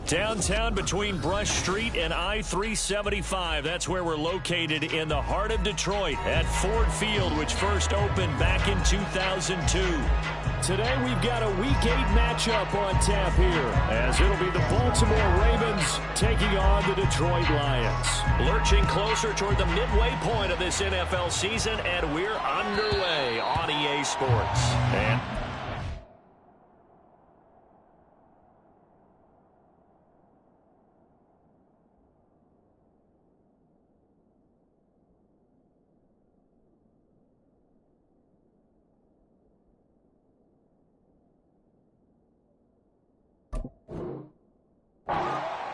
Downtown between Brush Street and I-375. That's where we're located in the heart of Detroit at Ford Field, which first opened back in 2002. Today we've got a Week 8 matchup on tap here, as it'll be the Baltimore Ravens taking on the Detroit Lions. Lurching closer toward the midway point of this NFL season, and we're underway on EA Sports. And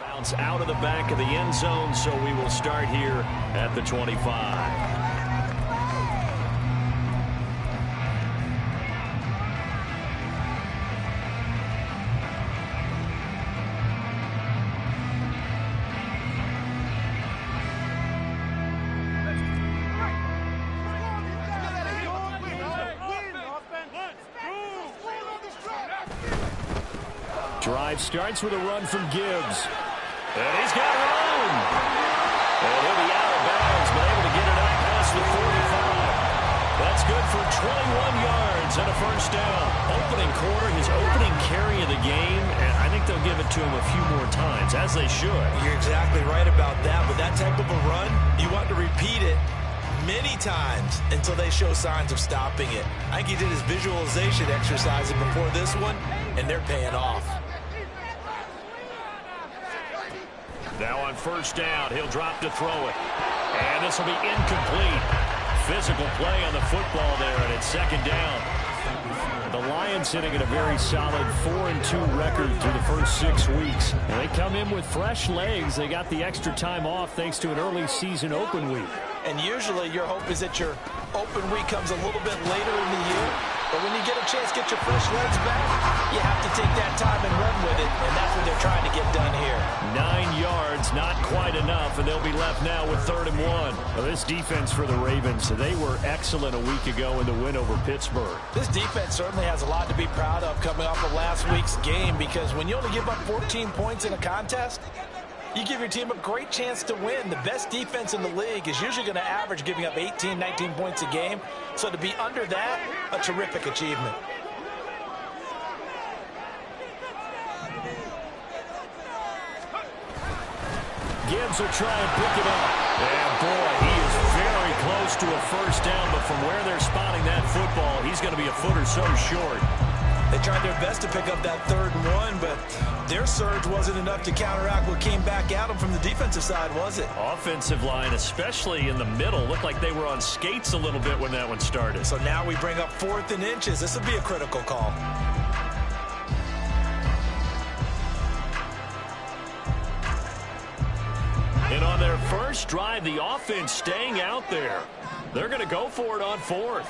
bounce out of the back of the end zone, so we will start here at the 25. Drive starts with a run from Gibbs. And he's got room. And he'll be out of bounds, but able to get it out past the 45. That's good for 21 yards and a first down. Opening quarter, his opening carry of the game, and I think they'll give it to him a few more times, as they should. You're exactly right about that. With that type of a run, you want to repeat it many times until they show signs of stopping it. I think he did his visualization exercises before this one, and they're paying off. Now on first down, he'll drop to throw it. And this will be incomplete. Physical play on the football there, and it's second down. The Lions sitting at a very solid 4-2 record through the first 6 weeks. And they come in with fresh legs. They got the extra time off thanks to an early season open week. And usually your hope is that your open week comes a little bit later in the year. But when you get a chance to get your fresh legs back, you have to take that time and run with it, and that's what they're trying to get done here. 9 yards, not quite enough, and they'll be left now with 3rd and 1. Well, this defense for the Ravens, they were excellent a week ago in the win over Pittsburgh. This defense certainly has a lot to be proud of coming off of last week's game, because when you only give up 14 points in a contest, you give your team a great chance to win. The best defense in the league is usually going to average giving up 18, 19 points a game. So to be under that, a terrific achievement. Gibbs will try and pick it up. And boy, he is very close to a first down, but from where they're spotting that football, he's going to be a foot or so short. They tried their best to pick up that 3rd and 1, but their surge wasn't enough to counteract what came back at them from the defensive side, was it? Offensive line, especially in the middle, looked like they were on skates a little bit when that one started. So now we bring up 4th and inches. This will be a critical call. And on their first drive, the offense staying out there. They're going to go for it on 4th.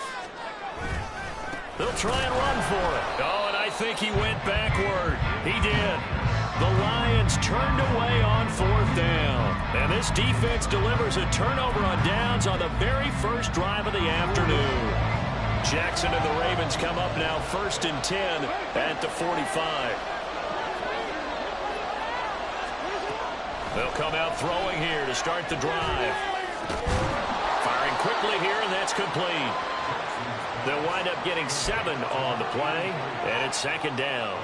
They'll try and run for it. Oh, and I think he went backward. He did. The Lions turned away on 4th down. And this defense delivers a turnover on downs on the very first drive of the afternoon. Jackson and the Ravens come up now 1st and 10 at the 45. They'll come out throwing here to start the drive. Firing quickly here, and that's complete. They'll wind up getting 7 on the play, and it's 2nd down.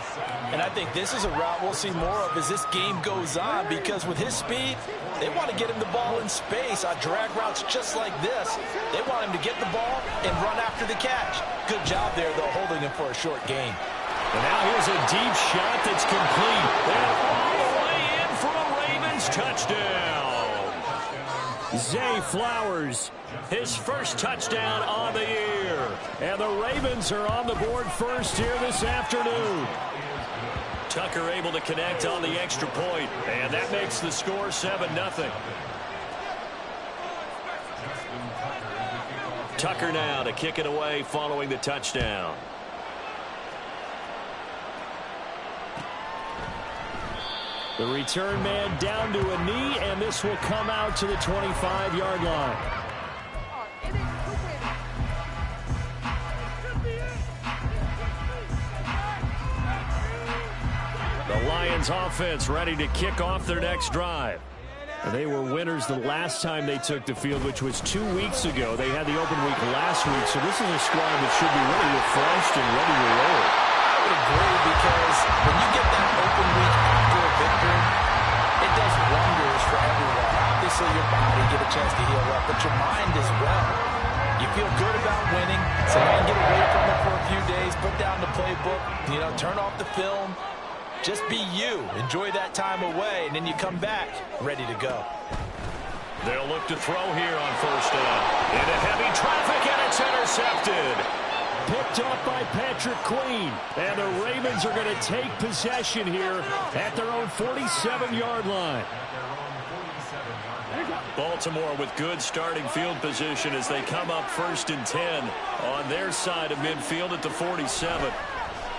And I think this is a route we'll see more of as this game goes on, because with his speed, they want to get him the ball in space on drag routes just like this. They want him to get the ball and run after the catch. Good job there, though, holding him for a short gain. And now here's a deep shot that's complete. And all the way in for a Ravens touchdown. Zay Flowers, his first touchdown on the year. And the Ravens are on the board first here this afternoon. Tucker able to connect on the extra point, and that makes the score 7-0. Tucker now to kick it away following the touchdown. The return man down to a knee, and this will come out to the 25-yard line. The Lions Lions offense ready to kick off their next drive. They were winners the last time they took the field, which was 2 weeks ago. They had the open week last week, so this is a squad that should be really refreshed and ready to roll. I would agree, because when you get that open week after a victory, it does wonders for everyone. Obviously, your body get a chance to heal up, but your mind as well. You feel good about winning, so you can get away from it for a few days, put down the playbook, turn off the film. Just be you. Enjoy that time away, and then you come back ready to go. They'll look to throw here on first down. Into heavy traffic, and it's intercepted. Picked up by Patrick Queen. And the Ravens are going to take possession here at their own 47-yard line. Baltimore with good starting field position as they come up 1st and 10 on their side of midfield at the 47.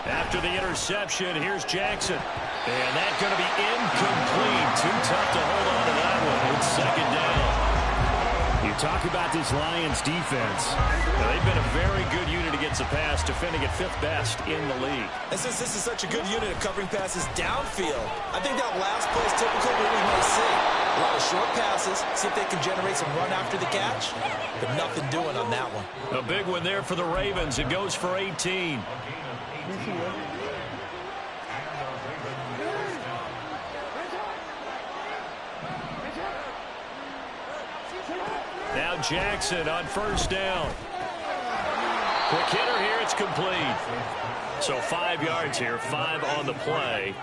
After the interception, here's Jackson. And that's going to be incomplete. Too tough to hold on to that one. It's 2nd down. You talk about this Lions defense. Now, they've been a very good unit against the pass, defending at 5th best in the league. And since this is such a good unit of covering passes downfield, I think that last play is typical of what we may see. A lot of short passes, see if they can generate some run after the catch, but nothing doing on that one. A big one there for the Ravens. It goes for 18. Now Jackson on 1st down. Quick hitter here, it's complete. So 5 yards here, 5 on the play.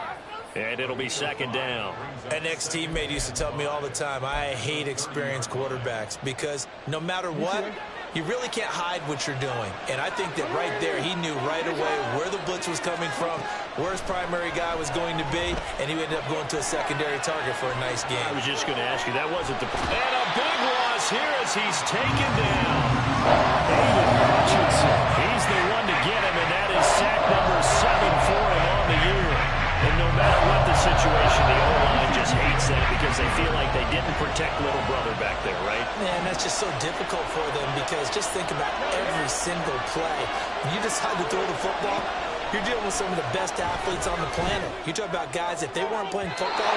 And it'll be 2nd down. An ex-teammate used to tell me all the time, I hate experienced quarterbacks, because no matter what, you really can't hide what you're doing. And I think that right there, he knew right away where the blitz was coming from, where his primary guy was going to be, and he ended up going to a secondary target for a nice game. I was just going to ask you, that wasn't the... And a big loss here as he's taken down. David Hutchinson, he's the one to get him, and that is sack number 7 for him on the year. And no matter what the situation, the O-line just hates that because they feel like they didn't protect little brother back there, right? Man, that's just so difficult for them, because just think about every single play. When you decide to throw the football, you're dealing with some of the best athletes on the planet. You talk about guys, if they weren't playing football,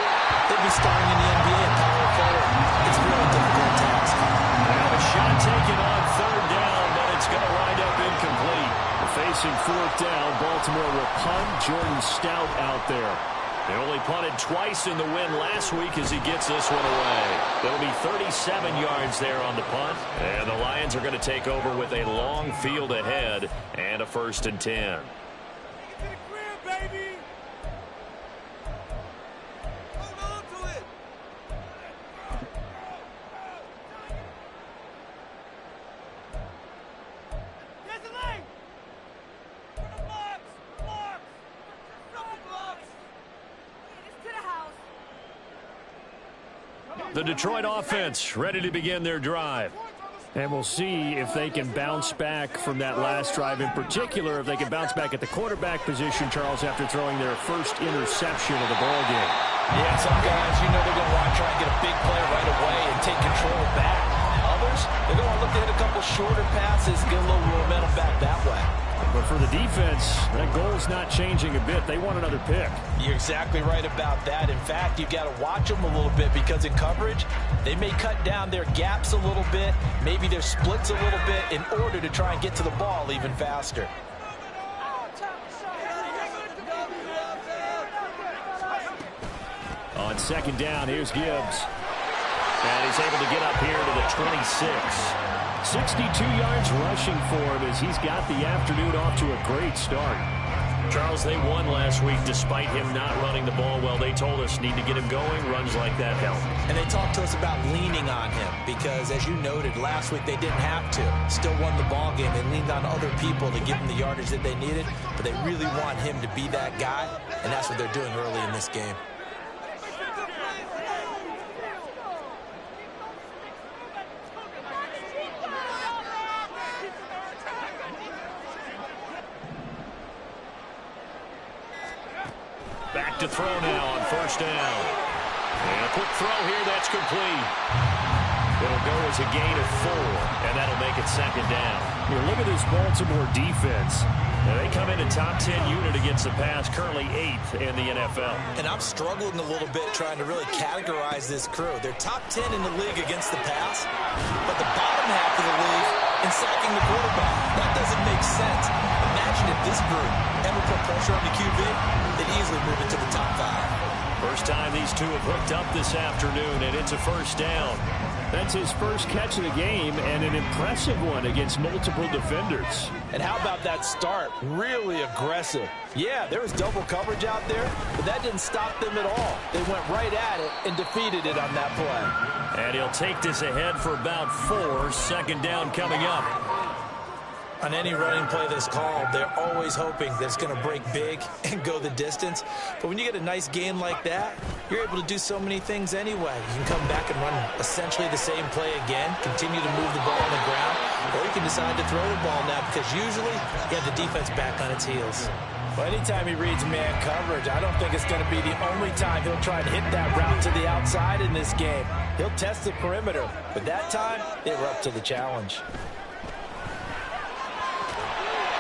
they'd be starring in the NBA and power forward. It's a really difficult task. Now a shot taken on 3rd down, but it's going to wind up incomplete. Facing 4th down, Baltimore will punt. Jordan Stout out there. They only punted twice in the win last week as he gets this one away. There'll be 37 yards there on the punt. And the Lions are going to take over with a long field ahead and a 1st and 10. The Detroit offense ready to begin their drive. And we'll see if they can bounce back from that last drive. In particular, if they can bounce back at the quarterback position, Charles, after throwing their first interception of the ballgame. Yeah, some guys, they're going to want to try and get a big play right away and take control back. Others, they're going to look to hit a couple shorter passes, get a little momentum back that way. But for the defense, that goal's not changing a bit. They want another pick. You're exactly right about that. In fact, you've got to watch them a little bit, because in coverage, they may cut down their gaps a little bit, maybe their splits a little bit, in order to try and get to the ball even faster. On 2nd down, here's Gibbs. And he's able to get up here to the 26. 62 yards rushing for him as he's got the afternoon off to a great start. Charles, they won last week despite him not running the ball well. They told us need to get him going. Runs like that help. And they talked to us about leaning on him because, as you noted, last week they didn't have to. Still won the ball game. They leaned on other people to give them the yardage that they needed, but they really want him to be that guy, and that's what they're doing early in this game. Back to throw now on 1st down. And a quick throw here, that's complete. It'll go as a gain of 4, and that'll make it 2nd down. Here, look at this Baltimore defense. Now they come in a top 10 unit against the pass, currently 8th in the NFL. And I'm struggling a little bit trying to really categorize this crew. They're top 10 in the league against the pass, but the bottom half of the league in sacking the quarterback. That doesn't make sense. Imagine if this group ever put pressure on the QB, they'd easily move into the top 5. First time these two have hooked up this afternoon, and it's a first down. That's his first catch of the game, and an impressive one against multiple defenders. And how about that start? Really aggressive. Yeah, there was double coverage out there, but that didn't stop them at all. They went right at it and defeated it on that play. And he'll take this ahead for about 4. Second down coming up. On any running play that's called, they're always hoping that it's going to break big and go the distance. But when you get a nice game like that, you're able to do so many things anyway. You can come back and run essentially the same play again, continue to move the ball on the ground, or you can decide to throw the ball now because usually you have the defense back on its heels. Well, anytime he reads man coverage, I don't think it's going to be the only time he'll try to hit that route to the outside in this game. He'll test the perimeter, but that time they were up to the challenge.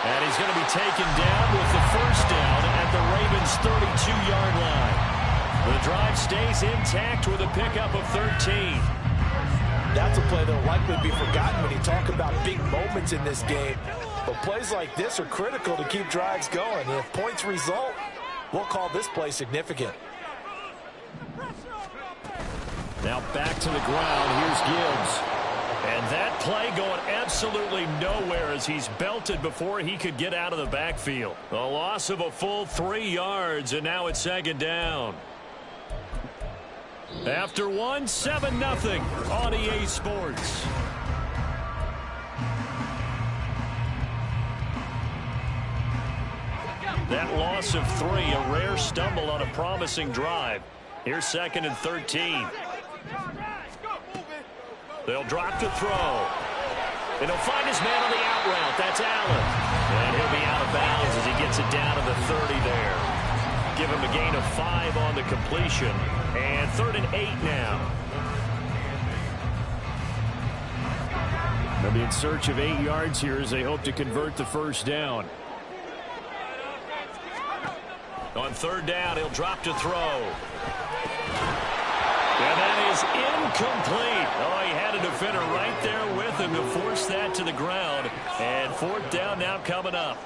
And he's going to be taken down with the first down at the Ravens' 32-yard line. The drive stays intact with a pickup of 13. That's a play that'll likely be forgotten when you talk about big moments in this game. But plays like this are critical to keep drives going. And if points result, we'll call this play significant. Now back to the ground. Here's Gibbs. And that play going absolutely nowhere as he's belted before he could get out of the backfield. A loss of a full 3 yards, and now it's second down. After 7-0 on EA Sports. That loss of 3, a rare stumble on a promising drive. Here's 2nd and 13. They'll drop to throw. And he'll find his man on the out route. That's Allen. And he'll be out of bounds as he gets it down to the 30 there. Give him a gain of 5 on the completion. And 3rd and 8 now. They'll be in search of 8 yards here as they hope to convert the first down. On 3rd down, he'll drop to throw. And that is incomplete. Oh, he had a defender right there with him to force that to the ground. And 4th down now coming up.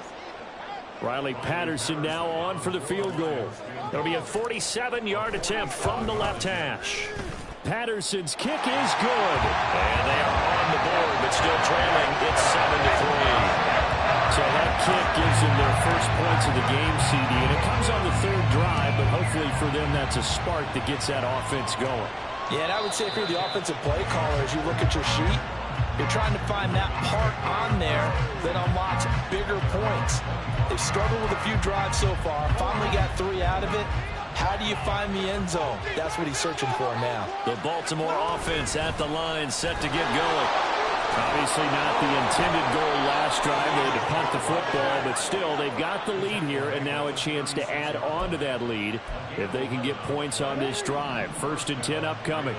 Riley Patterson now on for the field goal. It'll be a 47-yard attempt from the left hash. Patterson's kick is good. And they are on the board, but still trailing. It's 7-3. So that kick gives them their first points of the game, CD. And it comes on the 3rd drive, but hopefully for them that's a spark that gets that offense going. Yeah, and I would say if you're the offensive play caller, as you look at your sheet, you're trying to find that part on there that unlocks bigger points. They've struggled with a few drives so far. Finally got 3 out of it. How do you find the end zone? That's what he's searching for now. The Baltimore offense at the line, set to get going. Obviously not the intended goal last drive. They had to punt the football, but still they've got the lead here, and now a chance to add on to that lead if they can get points on this drive. 1st and 10 upcoming.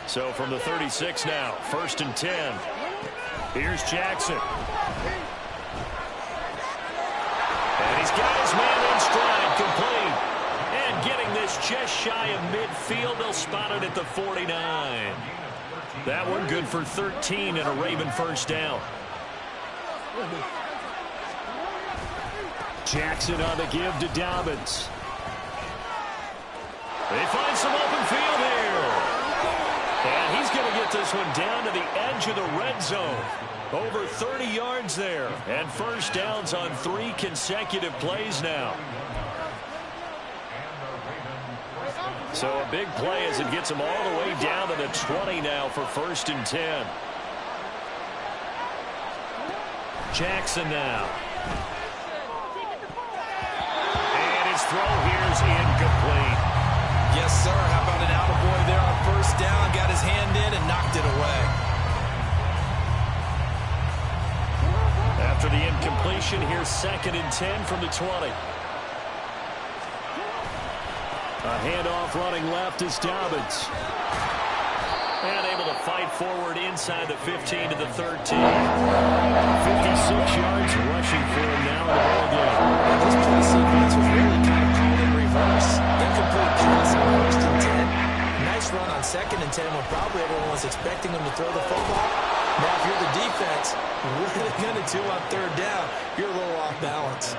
So from the 36 now, 1st and 10. Here's Jackson. And he's got his man in stride, complete. And getting this just shy of midfield, they'll spot it at the 49. That one good for 13 and a Raven first down. Jackson on the give to Dobbins. They find some open field here. And he's going to get this one down to the edge of the red zone. Over 30 yards there. And first downs on 3 consecutive plays now. So a big play as it gets them all the way down to the 20 now for 1st and 10. Jackson now. And his throw here's incomplete. Yes, sir. How about an attaboy there on 1st down? Got his hand in and knocked it away. After the incompletion, here's 2nd and 10 from the 20. A handoff running left is Dobbins. And able to fight forward inside the 15 to the 13. 56 yards rushing for him now in the ball game. This play sequence was really kind of called in reverse. Incomplete pass on first and 10. Nice run on second and 10 when probably everyone was expecting him to throw the football. Now, if you're the defense, what are they going to do on third down? You're a little off balance.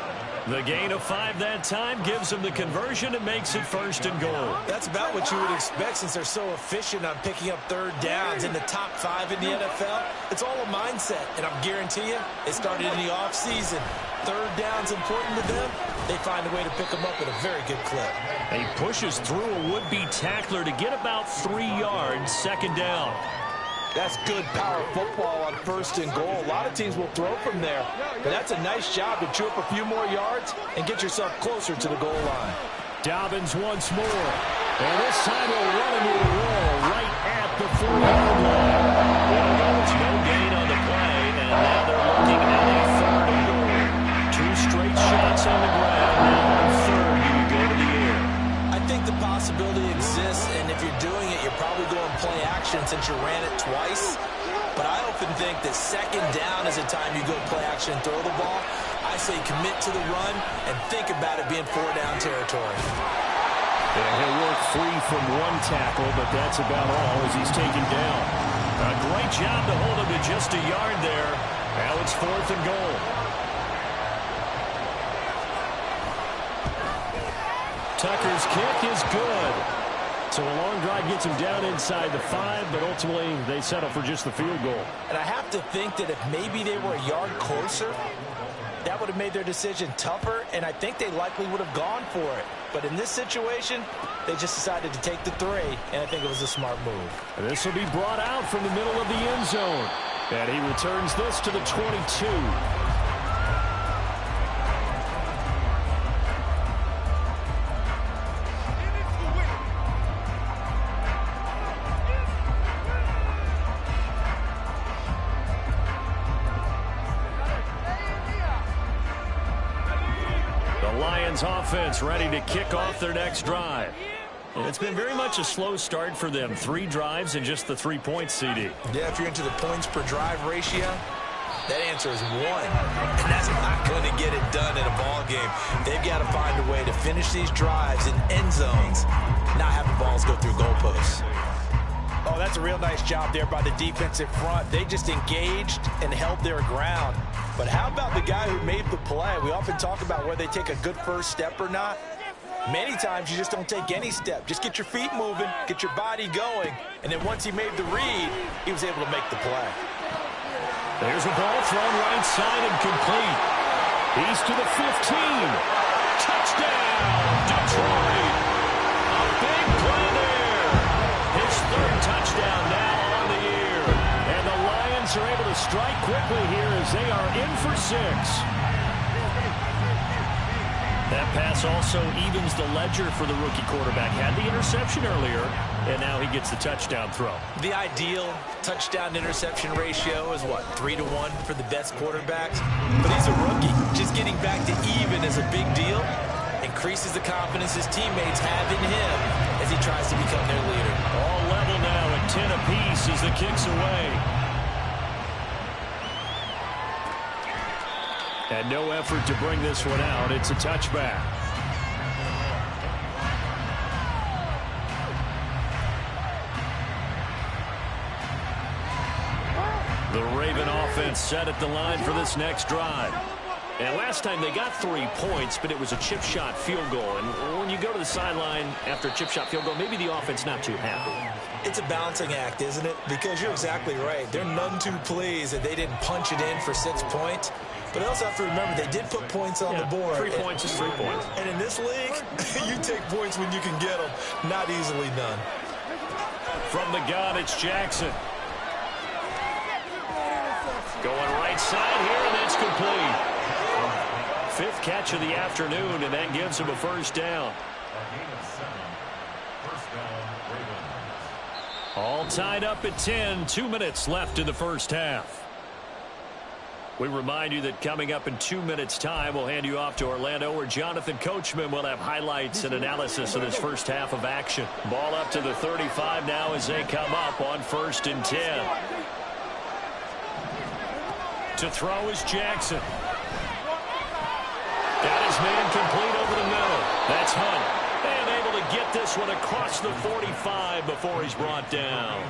The gain of 5 that time gives them the conversion and makes it 1st and goal. That's about what you would expect since they're so efficient on picking up third downs in the top 5 in the NFL. It's all a mindset, and I guarantee you, it started in the offseason. Third down's important to them. They find a way to pick them up at a very good clip. He pushes through a would-be tackler to get about 3 yards, 2nd down. That's good power football on 1st and goal. A lot of teams will throw from there, but that's a nice job to chew up a few more yards and get yourself closer to the goal line. Dobbins once more. And this time he'll run into a wall right at the 4-yard line. It's no gain on the play, and now they're looking at a 3rd and goal. 2 straight shots on the ground. Now on 3rd, you go to the air. I think the possibility exists, and if you're doing it, you're probably going play action since you ran it twice. But I often think that 2nd down is a time you go play action and throw the ball. I say commit to the run and think about it being 4-down territory. Yeah, he'll work free from 1 tackle, but that's about all as he's taken down. A great job to hold him to just a yard there. Now it's 4th and goal. Tucker's kick is good. So a long drive gets him down inside the 5, but ultimately they settle for just the field goal. And I have to think that if maybe they were a yard closer, that would have made their decision tougher, and I think they likely would have gone for it. But in this situation, they just decided to take the 3, and I think it was a smart move. And this will be brought out from the middle of the end zone. And he returns this to the 22. Offense ready to kick off their next drive. And it's been very much a slow start for them. 3 drives and just the 3 points, CD. Yeah, if you're into the points per drive ratio, that answer is 1. And that's not going to get it done in a ball game. They've got to find a way to finish these drives in end zones, not have the balls go through goalposts. Oh, that's a real nice job there by the defensive front. They just engaged and held their ground. But how about the guy who made the play? We often talk about whether they take a good first step or not. Many times you just don't take any step. Just get your feet moving, get your body going, and then once he made the read, he was able to make the play. There's a ball thrown right side and complete. He's to the 15. Touchdown, Detroit. A big play there. His 3rd touchdown now on the year. And the Lions are able to strike quickly here as they are in for 6. That pass also evens the ledger for the rookie quarterback. Had the interception earlier, and now he gets the touchdown throw. The ideal touchdown-interception ratio is, what, 3-to-1 for the best quarterbacks? But he's a rookie. Just getting back to even is a big deal. Increases the confidence his teammates have in him as he tries to become their leader. All level now at 10 apiece as the kick's away. And no effort to bring this one out. It's a touchback. The Raven offense set at the line for this next drive. And last time they got 3 points, but it was a chip shot field goal. And when you go to the sideline after a chip shot field goal, maybe the offense not too happy. It's a balancing act, isn't it? Because you're exactly right. They're none too pleased that they didn't punch it in for 6 points. But they also have to remember they did put points on the board. 3 points is 3 points. And in this league, you take points when you can get them. Not easily done. From the gun, it's Jackson. Going right side here, and it's complete. 5th catch of the afternoon, and that gives him a 1st down. All tied up at 10. 2 minutes left in the 1st half. We remind you that coming up in 2 minutes' time, we'll hand you off to Orlando, where Jonathan Coachman will have highlights and analysis of this first half of action. Ball up to the 35 now as they come up on 1st and 10. To throw is Jackson. Got his man complete over the middle. That's Hunt. And able to get this one across the 45 before he's brought down.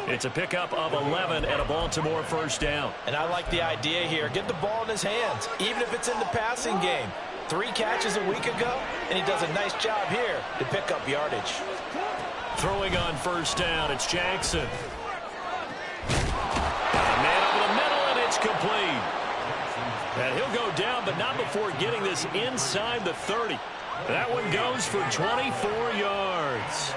It's a pickup of 11 and a Baltimore first down. And I like the idea here. Get the ball in his hands, even if it's in the passing game. 3 catches a week ago, and he does a nice job here to pick up yardage. Throwing on first down, it's Jackson. Got a man over the middle, and it's complete. And he'll go down, but not before getting this inside the 30. That one goes for 24 yards.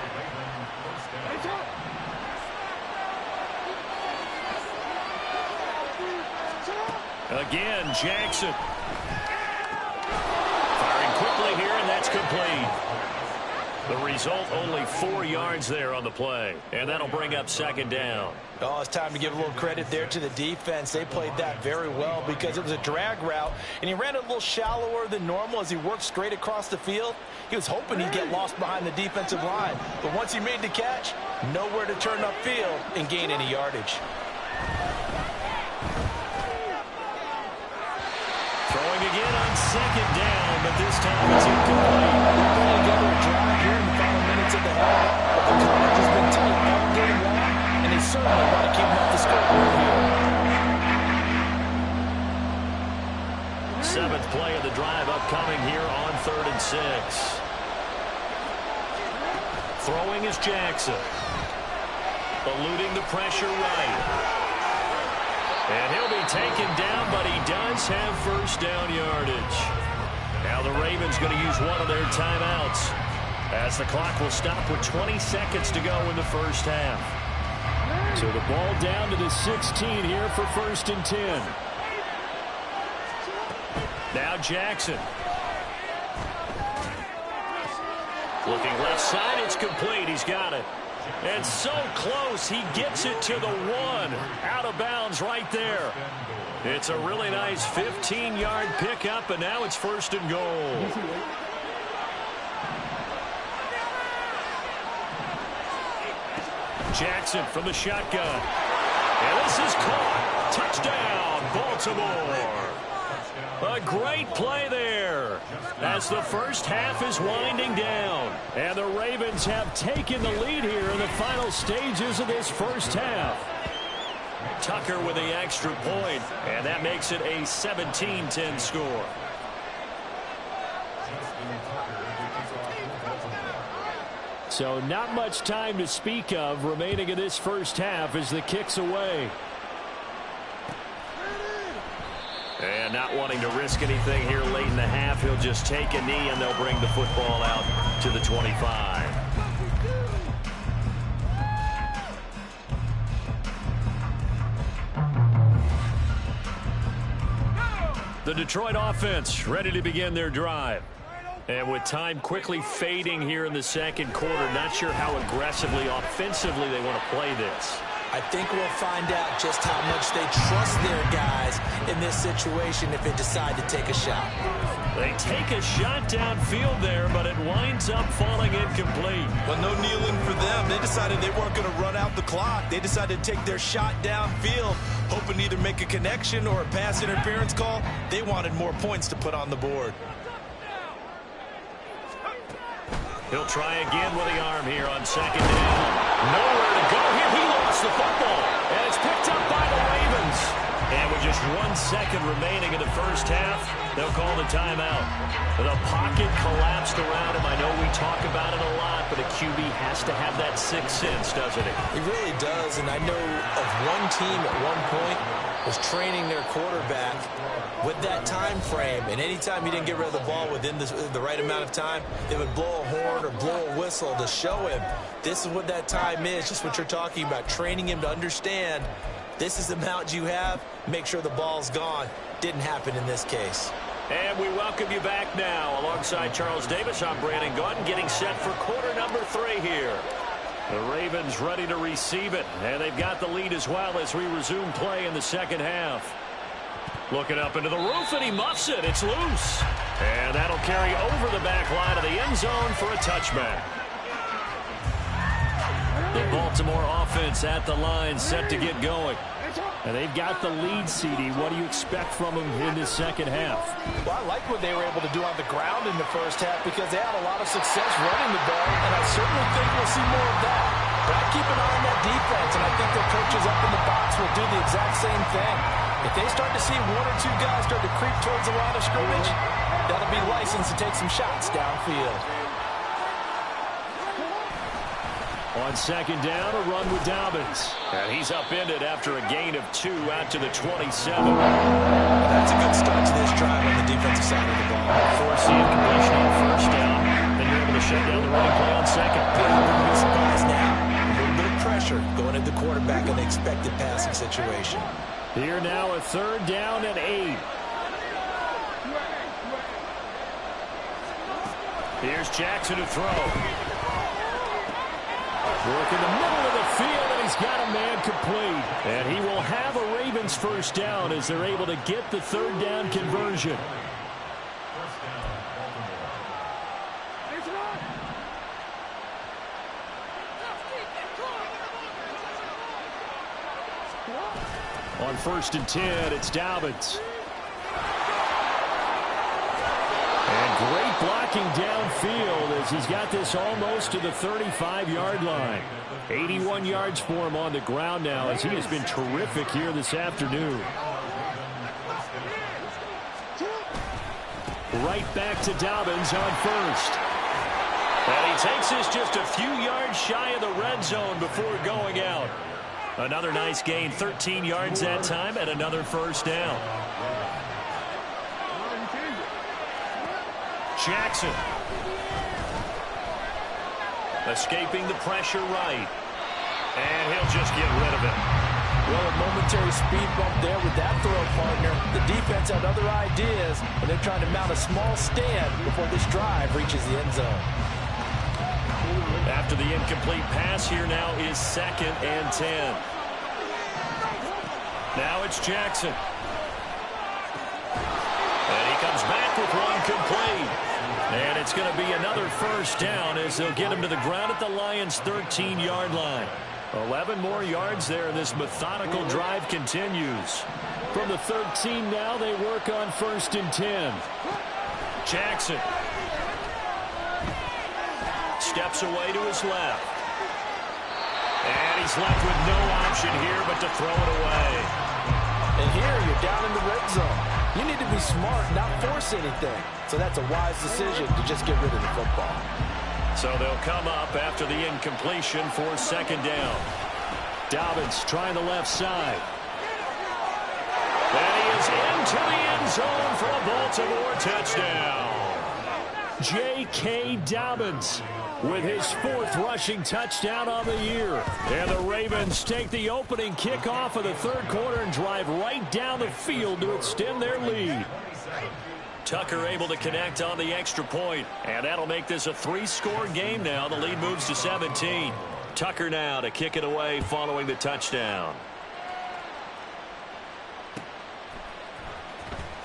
Again, Jackson. Firing quickly here, and that's complete. The result, only 4 yards there on the play. And that'll bring up 2nd down. Oh, it's time to give a little credit there to the defense. They played that very well because it was a drag route, and he ran it a little shallower than normal as he worked straight across the field. He was hoping he'd get lost behind the defensive line. But once he made the catch, nowhere to turn upfield and gain any yardage. Throwing again on 2nd down, but this time it's incomplete. They're putting together a drive here in the final minutes of the half, but the coverage has been tight all game long, and they certainly want to keep them off the scoreboard here. 7th play of the drive upcoming here on 3rd and 6. Throwing is Jackson. Eluding the pressure right. And he'll be taken down, but he does have first down yardage. Now the Ravens going to use one of their timeouts, as the clock will stop with 20 seconds to go in the first half. So the ball down to the 16 here for 1st and 10. Now Jackson. Looking left side, it's complete. He's got it. And so close, he gets it to the 1. Out of bounds right there. It's a really nice 15-yard pickup, and now it's 1st and goal. Jackson from the shotgun. And this is caught. Touchdown, Baltimore. A great play there as the first half is winding down. And the Ravens have taken the lead here in the final stages of this first half. Tucker with the extra point, and that makes it a 17-10 score. So not much time to speak of remaining in this first half as the kick's away. And not wanting to risk anything here late in the half, he'll just take a knee and they'll bring the football out to the 25. The Detroit offense ready to begin their drive. And with time quickly fading here in the second quarter, not sure how aggressively, offensively they want to play this. I think we'll find out just how much they trust their guys in this situation if they decide to take a shot. They take a shot downfield there, but it winds up falling incomplete. Well, no kneeling for them. They decided they weren't going to run out the clock. They decided to take their shot downfield, hoping to either make a connection or a pass interference call. They wanted more points to put on the board. He'll try again with the arm here on second down. Nowhere to go here. He lost the football. And it's picked up by the Ravens. And with just 1 second remaining in the first half, they'll call the timeout. The pocket collapsed around him. I know we talk about it a lot, but a QB has to have that sixth sense, doesn't it? He really does, and I know of one team at one point was training their quarterback with that time frame, and anytime he didn't get rid of the ball within the right amount of time, they would blow a horn or blow a whistle to show him this is what that time is, just what you're talking about, training him to understand this is the amount you have, make sure the ball's gone. Didn't happen in this case. And we welcome you back now. Alongside Charles Davis, I'm Brandon Gaudin, getting set for quarter number 3 here. The Ravens ready to receive it, and they've got the lead as well as we resume play in the second half. Looking up into the roof, and he muffs it. It's loose. And that'll carry over the back line of the end zone for a touchback. The Baltimore offense at the line, set to get going. And they've got the lead, CD. What do you expect from them in this second half? Well, I like what they were able to do on the ground in the first half because they had a lot of success running the ball, and I certainly think we'll see more of that. But I keep an eye on that defense, and I think their coaches up in the box will do the exact same thing. If they start to see one or two guys start to creep towards the line of scrimmage, that'll be licensed to take some shots downfield. On second down, a run with Dobbins. And he's upended after a gain of 2 out to the 27. That's a good start to this drive on the defensive side of the ball. Force the incompletion on first down. Then you're able to shut down the running play on second. Wouldn't be surprised now. A little bit of pressure going at the quarterback in the expected passing situation. Here now a third down and 8. Here's Jackson to throw. Work in the middle of the field, and he's got a man complete. And he will have a Ravens first down as they're able to get the third down conversion. On 1st and 10, it's Dobbins. And great blocking downfield as he's got this almost to the 35-yard line. 81 yards for him on the ground now as he has been terrific here this afternoon. Right back to Dobbins on 1st. And he takes this just a few yards shy of the red zone before going out. Another nice gain, 13 yards that time, and another first down. Jackson. Escaping the pressure right. And he'll just get rid of it. Well, a momentary speed bump there with that throw, partner. The defense had other ideas, and they're trying to mount a small stand before this drive reaches the end zone. After the incomplete pass, here now is 2nd and 10. Now it's Jackson. And he comes back with one complete. And it's going to be another first down as they'll get him to the ground at the Lions' 13-yard line. 11 more yards there, and this methodical drive continues. From the 13 now, they work on 1st and 10. Jackson. Steps away to his left. And he's left with no option here but to throw it away. And here you're down in the red zone. You need to be smart, not force anything. So that's a wise decision to just get rid of the football. So they'll come up after the incompletion for 2nd down. Dobbins trying the left side. And he is into the end zone for a Baltimore touchdown. J.K. Dobbins with his 4th rushing touchdown on the year. And the Ravens take the opening kickoff of the 3rd quarter and drive right down the field to extend their lead. Tucker able to connect on the extra point, and that'll make this a 3-score game now. The lead moves to 17. Tucker now to kick it away following the touchdown.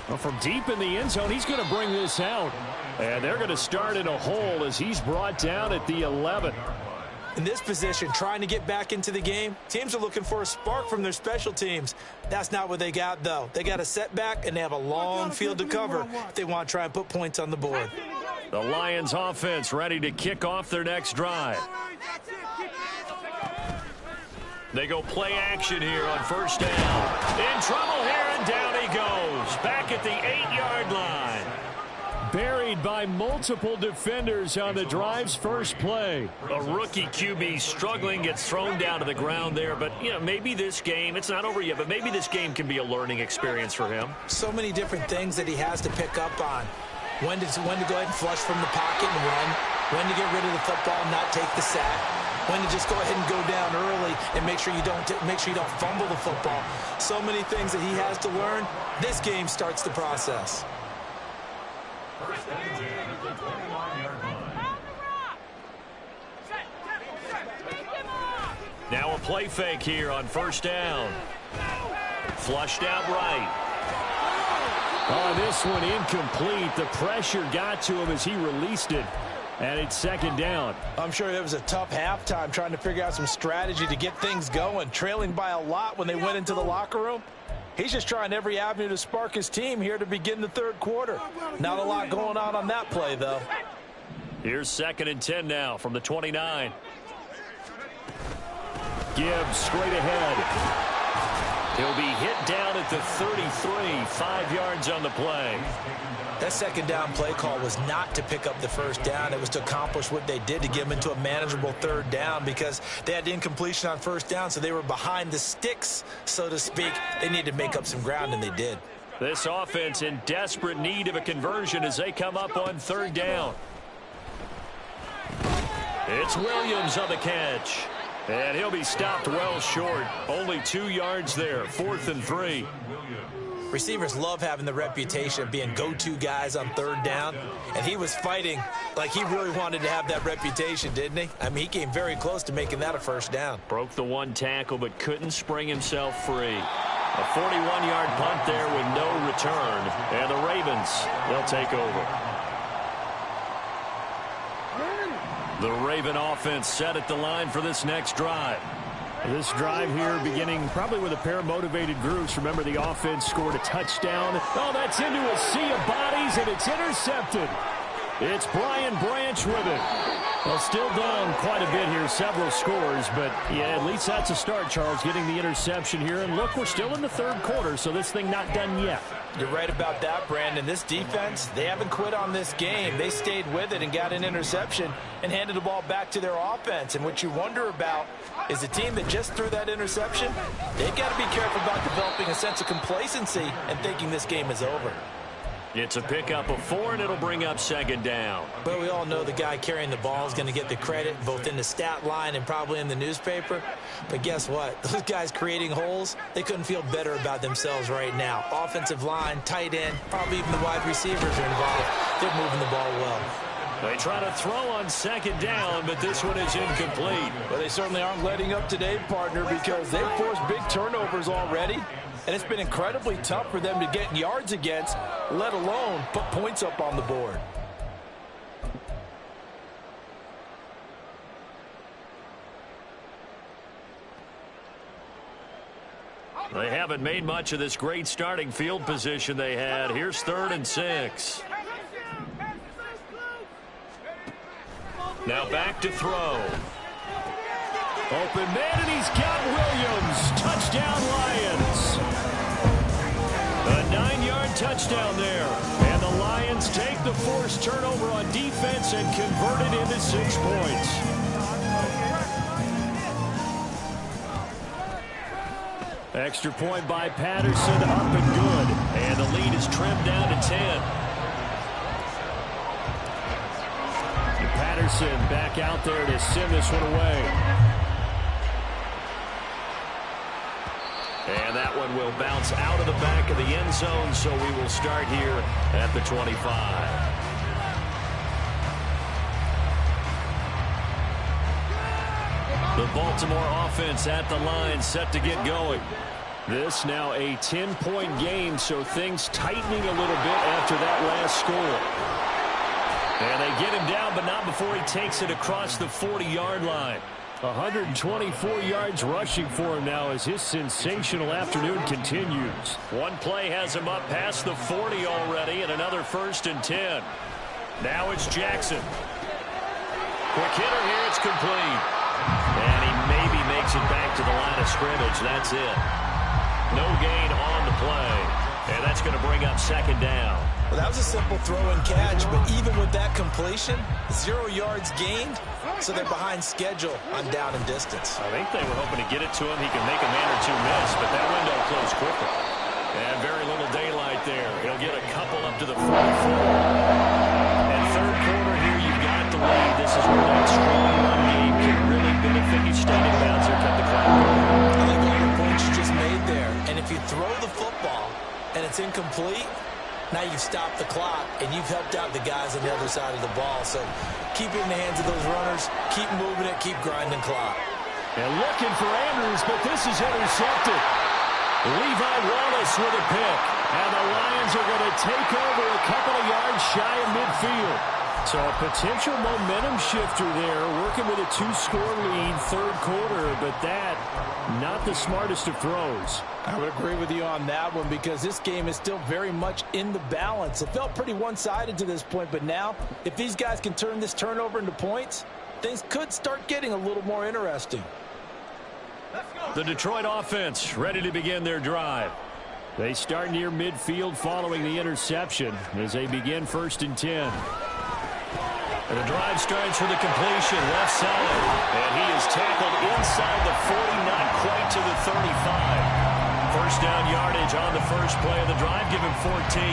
Well, from deep in the end zone, he's going to bring this out. And they're going to start in a hole as he's brought down at the 11. In this position, trying to get back into the game, teams are looking for a spark from their special teams. That's not what they got, though. They got a setback, and they have a long field to cover if they want to try and put points on the board. The Lions offense ready to kick off their next drive. They go play action here on 1st down. In trouble here, and down he goes. Back at the 8-yard line. Buried by multiple defenders on the drive's first play. A rookie QB struggling, gets thrown down to the ground there. But, you know, maybe this game, it's not over yet, but maybe this game can be a learning experience for him. So many different things that he has to pick up on. When to go ahead and flush from the pocket and run. When to get rid of the football and not take the sack. When to just go ahead and go down early and make sure you don't fumble the football. So many things that he has to learn. This game starts the process. Now a play fake here on 1st down. Flushed out right. Oh, this one incomplete. The pressure got to him as he released it. And it's second down. I'm sure it was a tough halftime trying to figure out some strategy to get things going. Trailing by a lot when they went into the locker room. He's just trying every avenue to spark his team here to begin the third quarter. Not a lot going on that play, though. Here's 2nd and 10 now from the 29. Gibbs straight ahead. He'll be hit down at the 33, 5 yards on the play. That second down play call was not to pick up the first down. It was to accomplish what they did to get them into a manageable third down because they had incompletion on first down, so they were behind the sticks, so to speak. They needed to make up some ground, and they did. This offense in desperate need of a conversion as they come up on third down. It's Williams on the catch. And he'll be stopped well short. Only 2 yards there. 4th and 3. Receivers love having the reputation of being go-to guys on third down. And he was fighting like he really wanted to have that reputation, didn't he? I mean, he came very close to making that a first down. Broke the one tackle but couldn't spring himself free. A 41-yard punt there with no return. And the Ravens, they'll take over. The Raven offense set at the line for this next drive. This drive here beginning probably with a pair of motivated groups. Remember, the offense scored a touchdown. Oh, that's into a sea of bodies, and it's intercepted. It's Brian Branch with it. Well, still down quite a bit here, several scores, but yeah, at least that's a start, Charles, getting the interception here. And look, we're still in the third quarter, so this thing not done yet. You're right about that, Brandon. This defense, they haven't quit on this game. They stayed with it and got an interception and handed the ball back to their offense. And what you wonder about is a team that just threw that interception, they've got to be careful about developing a sense of complacency and thinking this game is over. It's a pickup of 4, and it'll bring up second down. But we all know the guy carrying the ball is going to get the credit both in the stat line and probably in the newspaper. But guess what? Those guys creating holes, they couldn't feel better about themselves right now. Offensive line, tight end, probably even the wide receivers are involved. They're moving the ball well. They try to throw on second down, but this one is incomplete. Well, they certainly aren't letting up today, partner, because they've forced big turnovers already. And it's been incredibly tough for them to get yards against, let alone put points up on the board. They haven't made much of this great starting field position they had. Here's 3rd and 6. Now back to throw. Open man, and he's got Williams. Touchdown, Lions. A 9-yard touchdown there. And the Lions take the forced turnover on defense and convert it into 6 points. Extra point by Patterson, up and good. And the lead is trimmed down to 10. Patterson back out there to send this one away. And that one will bounce out of the back of the end zone, so we will start here at the 25. The Baltimore offense at the line, set to get going. This now a 10-point game, so things tightening a little bit after that last score. And they get him down, but not before he takes it across the 40-yard line. 124 yards rushing for him now as his sensational afternoon continues. One play has him up past the 40 already, and another 1st and 10. Now it's Jackson. Quick hitter here, it's complete. And he maybe makes it back to the line of scrimmage. That's it. No gain on the play. And that's going to bring up second down. Well, that was a simple throw and catch, but even with that completion, 0 yards gained, so they're behind schedule on down and distance. I think they were hoping to get it to him. He can make a man or two miss, but that window closed quickly. And very little daylight there. He'll get a couple up to the 44. And third quarter here, you've got the lead. This is where that strong run game can really benefit you. Standing bouncer, cut the clock. I like all the points you just made there. And if you throw the football and it's incomplete, now you've stopped the clock, and you've helped out the guys on the other side of the ball. So keep it in the hands of those runners, keep moving it, keep grinding clock. And looking for Andrews, but this is intercepted. Levi Wallace with a pick. And the Lions Lions are going to take over a couple of yards shy of midfield. So a potential momentum shifter there, working with a 2-score lead, third quarter, but that, not the smartest of throws. I would agree with you on that one because this game is still very much in the balance. It felt pretty one-sided to this point, but now, if these guys can turn this turnover into points, things could start getting a little more interesting. The Detroit offense ready to begin their drive. They start near midfield following the interception as they begin 1st and 10. And the drive starts with a completion left side. And he is tackled inside the 40, not quite to the 35. First down yardage on the first play of the drive, give him 14.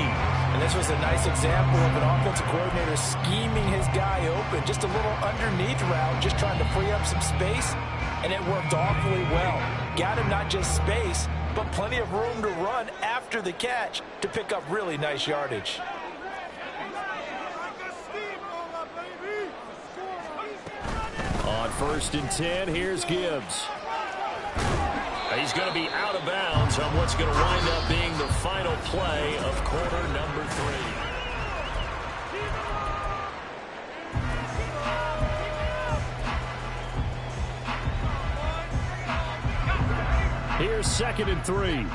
And this was a nice example of an offensive coordinator scheming his guy open. Just a little underneath route, just trying to free up some space. And it worked awfully well. Got him not just space, but plenty of room to run after the catch to pick up really nice yardage. On 1st and 10, here's Gibbs. He's going to be out of bounds on what's going to wind up being the final play of quarter number 3. Here's 2nd and 3.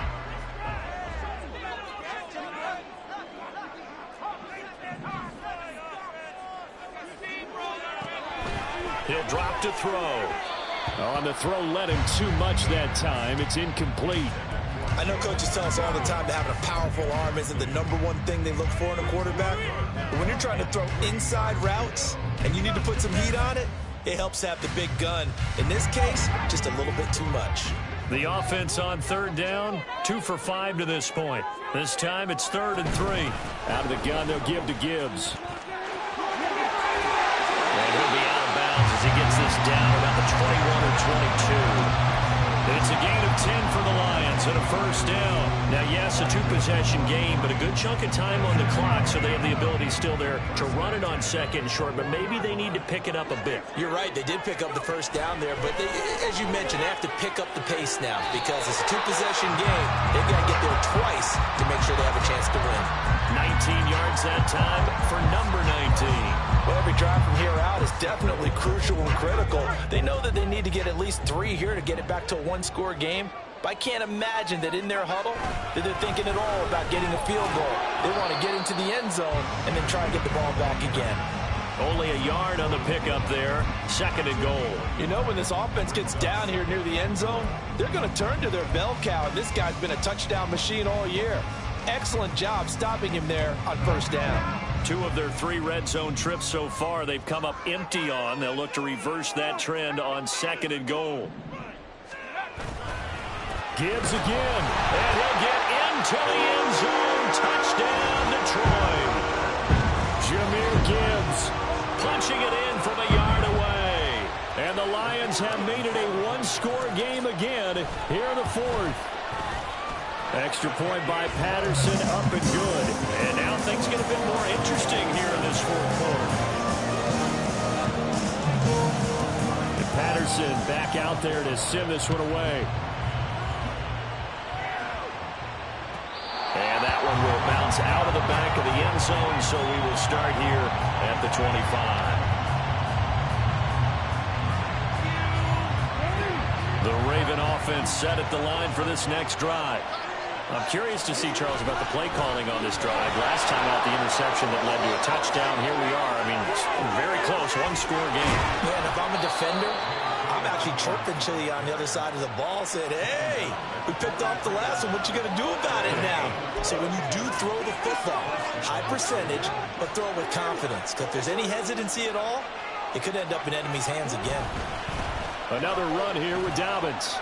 He'll drop to throw. On the throw, led him too much that time. It's incomplete. I know coaches tell us all the time that having a powerful arm isn't the #1 thing they look for in a quarterback. But when you're trying to throw inside routes and you need to put some heat on it, it helps have the big gun. In this case, just a little bit too much. The offense on 3rd down, 2 for 5 to this point. This time it's 3rd and 3. Out of the gun, they'll give to Gibbs. And he'll be out of bounds as he gets this down about the 21 or 22. It's a gain of 10 for the Lions and a first down. Now, yes, a 2-possession game, but a good chunk of time on the clock, so they have the ability still there to run it on 2nd and short, but maybe they need to pick it up a bit. You're right. They did pick up the first down there, but they, as you mentioned, they have to pick up the pace now because it's a 2-possession game. They've got to get there twice to make sure they have a chance to win. 19 yards that time for number 19. Well, every drive from here out is definitely crucial and critical. They know that they need to get at least 3 here to get it back to a 1-score game. But I can't imagine that in their huddle that they're thinking at all about getting a field goal. They want to get into the end zone and then try and get the ball back again. Only a yard on the pickup there. 2nd and goal. You know, when this offense gets down here near the end zone, they're going to turn to their bell cow, and this guy's been a touchdown machine all year. Excellent job stopping him there on 1st down. 2 of their 3 red zone trips so far they've come up empty on. They'll look to reverse that trend on 2nd and goal. Gibbs again. And he'll get into the end zone. Touchdown, Detroit. Jahmyr Gibbs punching it in from a yard away. And the Lions have made it a 1-score game again here in the 4th. Extra point by Patterson, up and good. And now things get a bit more interesting here in this 4th quarter. And Patterson back out there to send this one away. And that one will bounce out of the back of the end zone, so we will start here at the 25. The Raven offense set at the line for this next drive. I'm curious to see, Charles, about the play calling on this drive. Last time out, the interception that led to a touchdown. Here we are. I mean, very close, 1-score game. Yeah, and if I'm a defender, I'm actually chirping Chili on the other side of the ball, said, hey, we picked off the last one. What you going to do about it now? So when you do throw the football, high percentage, but throw it with confidence. Because if there's any hesitancy at all, it could end up in enemy's hands again. Another run here with Dobbins.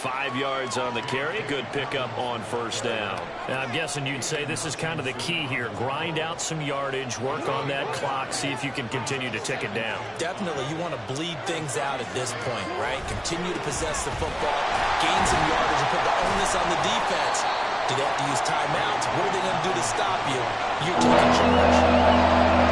5 yards on the carry. Good pickup on 1st down. Now, I'm guessing you'd say this is kind of the key here. Grind out some yardage, work on that clock, see if you can continue to tick it down. Definitely. You want to bleed things out at this point, right? Continue to possess the football, gain some yardage, and put the onus on the defense. Do they have to use timeouts? What are they going to do to stop you? You're taking charge.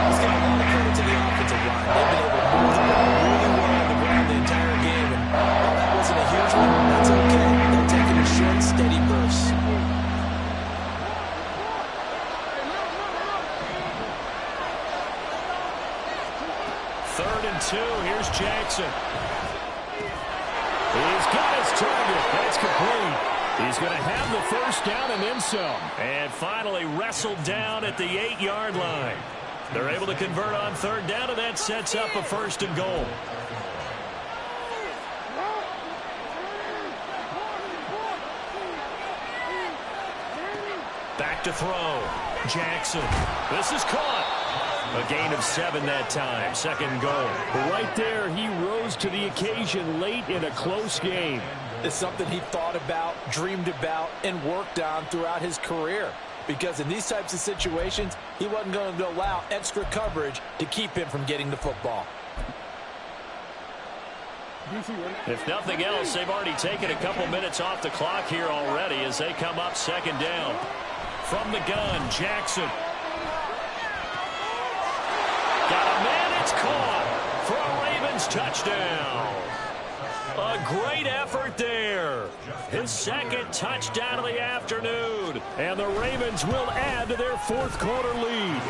Let's give a lot of credit to the offensive line. They've been able to move the ball really well on the ground the entire game. And while that wasn't a huge one, that's okay. They'll take it in short, steady bursts. Here's Jackson. He's got his target. That's complete. He's going to have the first down and then some. And finally wrestled down at the 8-yard line. They're able to convert on third down, and that sets up a 1st and goal. Back to throw. Jackson. This is caught. A gain of 7 that time. 2nd goal. Right there, he rose to the occasion late in a close game. It's something he thought about, dreamed about, and worked on throughout his career. Because in these types of situations, he wasn't going to allow extra coverage to keep him from getting the football. If nothing else, they've already taken a couple minutes off the clock here already as they come up 2nd down. From the gun, Jackson. Got a man, it's caught for a Ravens touchdown. A great effort there. His 2nd touchdown of the afternoon. And the Ravens will add to their 4th quarter lead.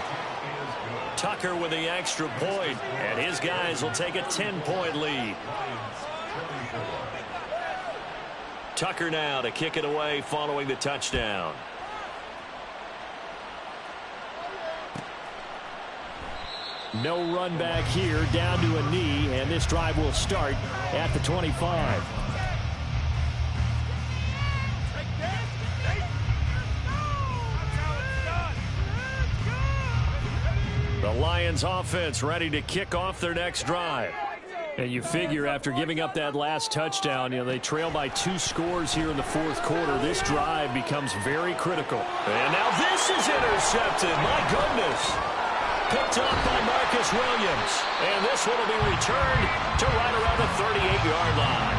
Tucker with the extra point, and his guys will take a 10-point lead. Tucker now to kick it away following the touchdown. No run back here, down to a knee, and this drive will start at the 25. The Lions offense ready to kick off their next drive. And you figure after giving up that last touchdown, they trail by 2 scores here in the 4th quarter. This drive becomes very critical. And now this is intercepted. My goodness. Picked up by Marcus Williams. And this one will be returned to right around the 38-yard line.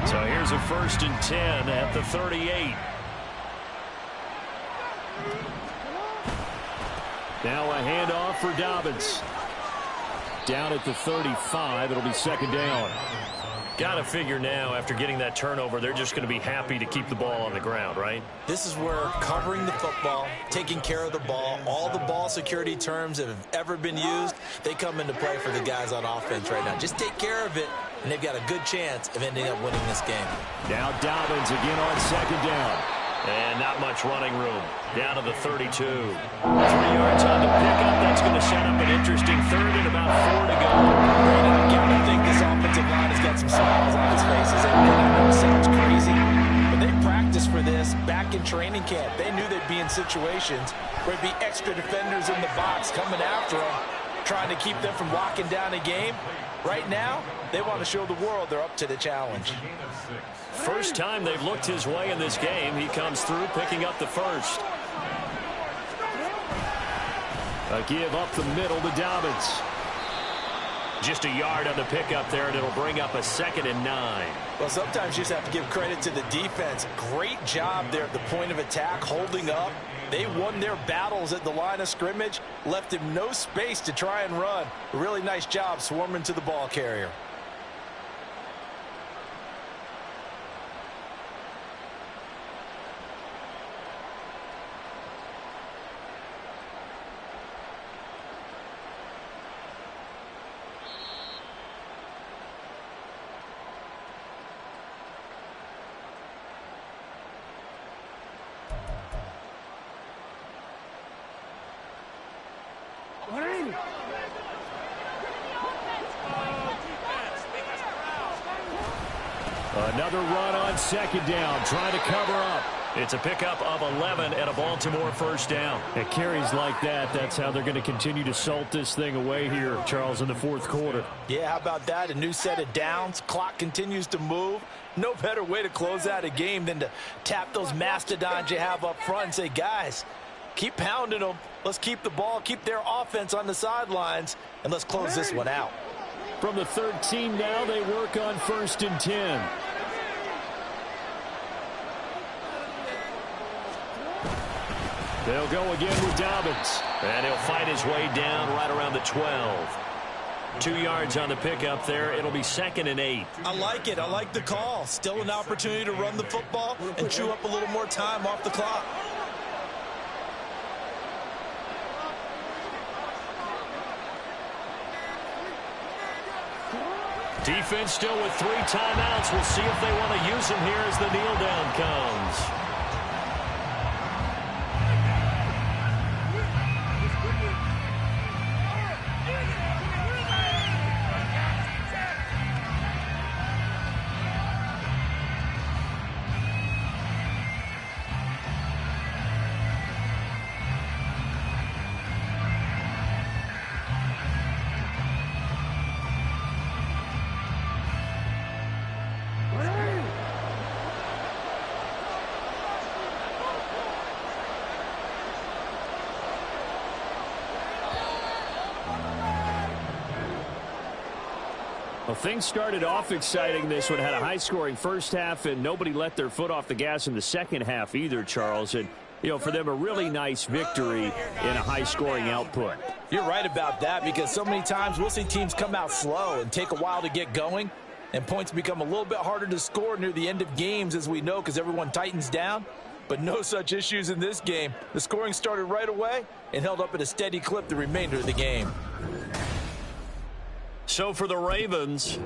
So here's a 1st and 10 at the 38. Now a handoff for Dobbins. Down at the 35, it'll be 2nd down. Got to figure now, after getting that turnover, they're just going to be happy to keep the ball on the ground, right? This is where covering the football, taking care of the ball, all the ball security terms that have ever been used, they come into play for the guys on offense right now. Just take care of it, and they've got a good chance of ending up winning this game. Now Dobbins again on 2nd down. And not much running room. Down to the 32. 3 yards on the pickup. That's going to set up an interesting 3rd and about 4 to go. Brandon, you got to think this offensive line has got some smiles on his faces. And I know it sounds crazy, but they practiced for this back in training camp. They knew they'd be in situations where there'd be extra defenders in the box coming after them, trying to keep them from locking down a game. Right now, they want to show the world they're up to the challenge. First time they've looked his way in this game. He comes through picking up the 1st. A give up the middle to Dobbins. Just a yard on the pickup there, and it'll bring up a 2nd and 9. Well, sometimes you just have to give credit to the defense. Great job there at the point of attack, holding up. They won their battles at the line of scrimmage, left him no space to try and run. A really nice job swarming to the ball carrier. Another run on 2nd down, trying to cover up. It's a pickup of 11 and a Baltimore 1st down. It carries like that. That's how they're going to continue to salt this thing away here, Charles, in the 4th quarter. Yeah, how about that? A new set of downs. Clock continues to move. No better way to close out a game than to tap those mastodons you have up front and say, guys, keep pounding them. Let's keep the ball, keep their offense on the sidelines, and let's close this one out. From the 13 now, they work on 1st and 10. They'll go again with Dobbins. And he'll fight his way down right around the 12. 2 yards on the pickup there. It'll be 2nd and 8. I like it. I like the call. Still an opportunity to run the football and chew up a little more time off the clock. Defense still with 3 timeouts. We'll see if they want to use them here as the kneel down comes. Well, things started off exciting. This one had a high-scoring first half, and nobody let their foot off the gas in the second half either, Charles. And, you know, for them, a really nice victory in a high-scoring output. You're right about that, because so many times we'll see teams come out slow and take a while to get going, and points become a little bit harder to score near the end of games, as we know, because everyone tightens down. But no such issues in this game. The scoring started right away and held up at a steady clip the remainder of the game. So for the Ravens,